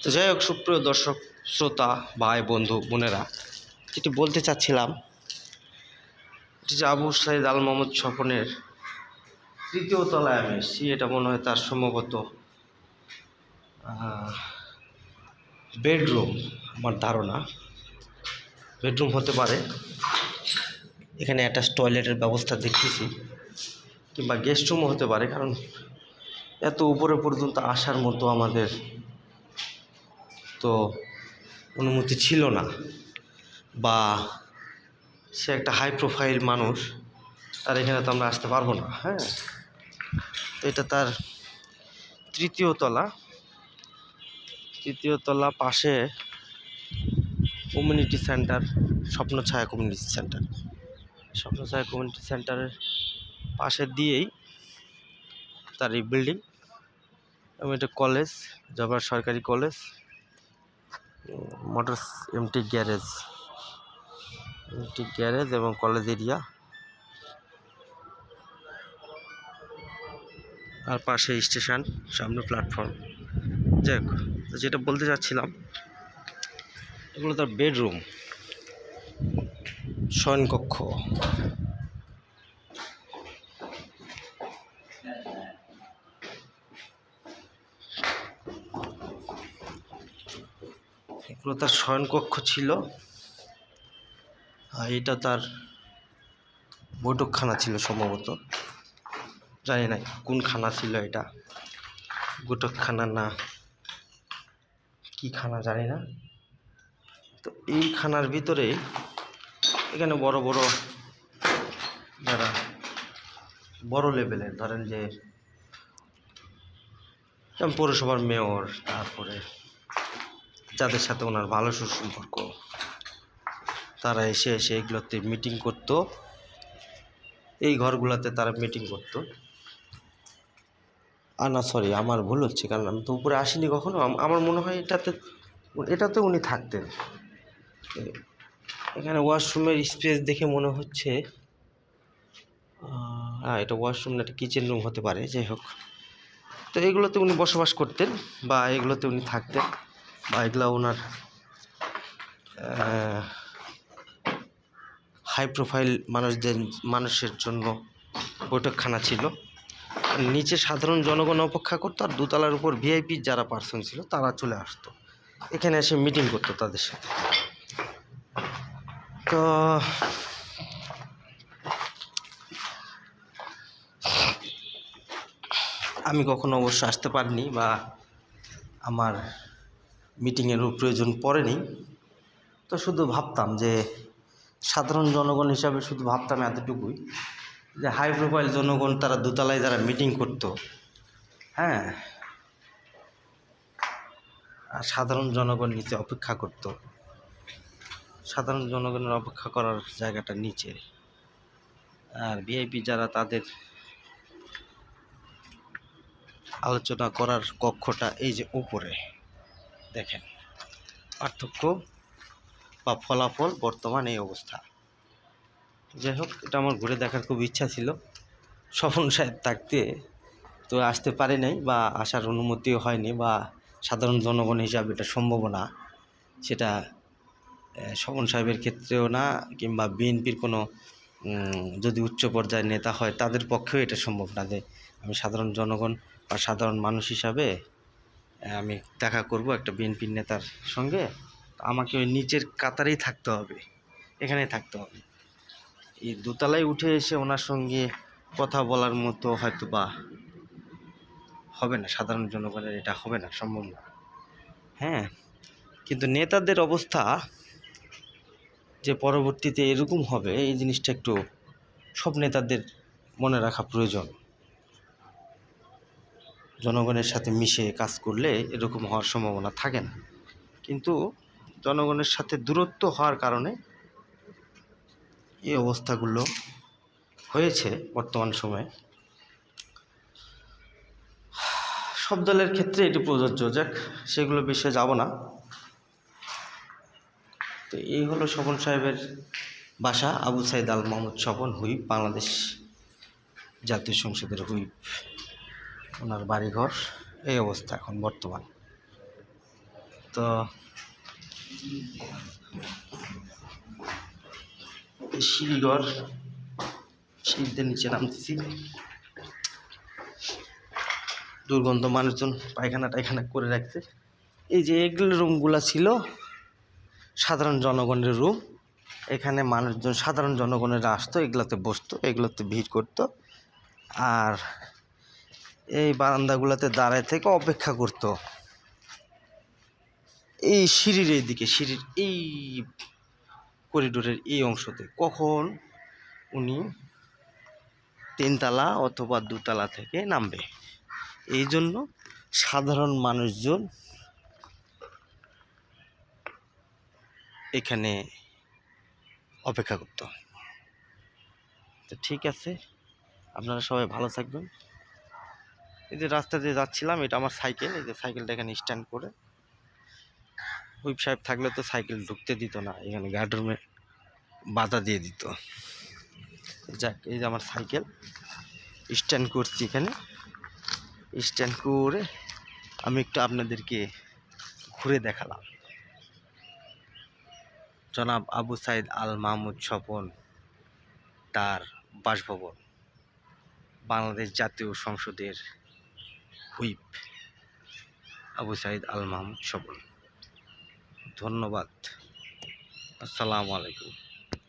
তো যাই হোক, সুপ্রিয় দর্শক শ্রোতা ভাই বন্ধু বোনেরা, যেটি বলতে চাচ্ছিলাম, এটি যে আবু সাইদ আল মোহাম্মদ স্বপনের তৃতীয় তলায় আমি এসেছি। এটা মনে হয় তার সম্ভবত বেডরুম, আমার ধারণা বেডরুম হতে পারে। এখানে অ্যাটাচ টয়লেটের ব্যবস্থা দেখতেছি, কিংবা গেস্ট রুমও হতে পারে, কারণ এত উপরে পর্যন্ত আসার মতো আমাদের তো অনুমতি ছিল না, বা সে একটা হাই প্রোফাইল মানুষ, তার এখানে তো আমরা আসতে পারবো না। হ্যাঁ, তো এটা তার তৃতীয় তলা, পাশে কমিউনিটি সেন্টার, স্বপ্নছায়া কমিউনিটি সেন্টারের পাশে দিয়েই তার এই বিল্ডিং। এবং এটা কলেজ, জবার সরকারি কলেজ, মোটরস এমটি গ্যারেজ এবং কলেজ এরিয়া। আর পাশে স্টেশন, সামনে প্ল্যাটফর্ম। যাই হোক, যেটা বলতে চাচ্ছিলাম, এগুলো তার বেডরুম, শয়নকক্ষ। এগুলো তার শয়নকক্ষ ছিল, আর এটা তার বৈঠকখানা ছিল সম্ভবত। জানি না কোন খানা ছিল, এটা বৈঠকখানা না কি খানা জানি না। তো এই খানার ভিতরে এখানে বড় বড় যারা বড় লেভেলের, ধরেন যে পৌরসভার মেয়র, তারপরে যাদের সাথে ওনার ভালো সুসম্পর্ক, তারা এসে এগুলোতে মিটিং করতো। এই ঘরগুলোতে তারা মিটিং করতো। না, সরি, আমার ভুল হচ্ছে, কারণ আমি তো উপরে আসিনি কখনো। আমার মনে হয় এটাতে উনি থাকতেন। এখানে ওয়াশরুমের স্পেস দেখে মনে হচ্ছে এটা ওয়াশরুম না, এটা কিচেন রুম হতে পারে। যাই হোক, তো এগুলোতে উনি বসবাস করতেন, বা এগুলোতে উনি থাকতেন, বা এগুলো ওনার হাই প্রোফাইল মানুষের জন্য বৈঠকখানা ছিল। নিচে সাধারণ জনগণ অপেক্ষা করতো, আর দোতলার উপর ভিআইপি যারা পার্সন ছিল তারা চলে আসতো, এখানে এসে মিটিং করতো তাদের সাথে। তো আমি কখনো অবশ্য আসতে পারিনি, বা আমার মিটিংয়েরও প্রয়োজন পড়েনি। তো শুধু ভাবতাম যে সাধারণ জনগণ হিসাবে শুধু ভাবতাম এতটুকুই, যে হাই প্রোফাইল জনগণ তারা দোতলায় যারা মিটিং করতো, হ্যাঁ, আর সাধারণ জনগণ নিচে অপেক্ষা করতো। সাধারণ জনগণের অপেক্ষা করার জায়গাটা নিচে, আর ভিআইপি যারা, তাদের আলোচনা করার কক্ষটা এই যে উপরে। দেখেন পার্থক্য বা ফলাফল, বর্তমান এই অবস্থা। যাই হোক, এটা আমার ঘুরে দেখার খুব ইচ্ছা ছিল। স্বপন সাহেব থাকতে তো আসতে পারি নাই, বা আসার অনুমতিও হয়নি, বা সাধারণ জনগণ হিসাবে এটা সম্ভব না। সেটা স্বপন সাহেবের ক্ষেত্রেও না, কিংবা বিএনপির কোনো যদি উচ্চ পর্যায়ের নেতা হয় তাদের পক্ষেও এটা সম্ভব না যে আমি সাধারণ জনগণ বা সাধারণ মানুষ হিসাবে আমি দেখা করব একটা বিএনপির নেতার সঙ্গে। আমাকে ওই নিচের কাতারেই থাকতে হবে, এখানেই থাকতে হবে। এই দোতলায় উঠে এসে ওনার সঙ্গে কথা বলার মতো হয়তো বা হবে না, সাধারণ জনগণের এটা হবে না, সম্ভব না। হ্যাঁ, কিন্তু নেতাদের অবস্থা যে পরবর্তীতে এরকম হবে, এই জিনিসটা একটু সব নেতাদের মনে রাখা প্রয়োজন। জনগণের সাথে মিশে কাজ করলে এরকম হওয়ার সম্ভাবনা থাকে না, কিন্তু জনগণের সাথে দূরত্ব হওয়ার কারণে এই অবস্থাগুলো হয়েছে বর্তমান সময়ে। সব দলের ক্ষেত্রে এটি প্রযোজ্য, যাক সেগুলো বিষয়ে যাব না। তো এই হলো স্বপন সাহেবের বাসা, আবু সাইদ আল মোহাম্মদ স্বপন, হুইপ, বাংলাদেশ জাতীয় সংসদের হুইপ। ওনার বাড়িঘর এই অবস্থা এখন বর্তমান। তো সিঁড়িঘর, সিঁড়িতে নিচে নামতেছি। দুর্গন্ধ, মানুষজন পায়খানা টায়খানা করে রাখছে। এই যে এগুলো রুমগুলা ছিল সাধারণ জনগণের রুম। এখানে মানুষজন, সাধারণ জনগণেরা আসতো, এগুলোতে বসতো, এগুলোতে ভিড় করতো, আর এই বারান্দাগুলোতে দাঁড়ায় থেকে অপেক্ষা করতো এই সিঁড়ির এইদিকে, সিঁড়ির এই করিডোরের এই অংশতে কখন উনি 3 তলা অথবা 2 তলা থেকে নামবে। এই জন্য সাধারণ মানুষজন এখানে অপেক্ষা করত। তো ঠিক আছে, আপনারা সবাই ভালো থাকবেন। এই যে রাস্তা দিয়ে যাচ্ছিলাম, এটা আমার সাইকেল। এই যে সাইকেলটা এখানে স্ট্যান্ড করে, হুইপ সাহেব থাকলে তো সাইকেল ঢুকতে দিত না, এখানে গার্ডরুমে বাধা দিয়ে দিত। যাক, এই যে আমার সাইকেল স্ট্যান্ড করছি এখানে। স্ট্যান্ড করে আমি একটু আপনাদেরকে ঘুরে দেখালাম জনাব আবু সাইদ আল মাহমুদ স্বপন, তার বাসভবন, বাংলাদেশ জাতীয় সংসদের হুইপ আবু সাইদ আল মাহমুদ স্বপন। ধন্যবাদ। আসসালামু আলাইকুম।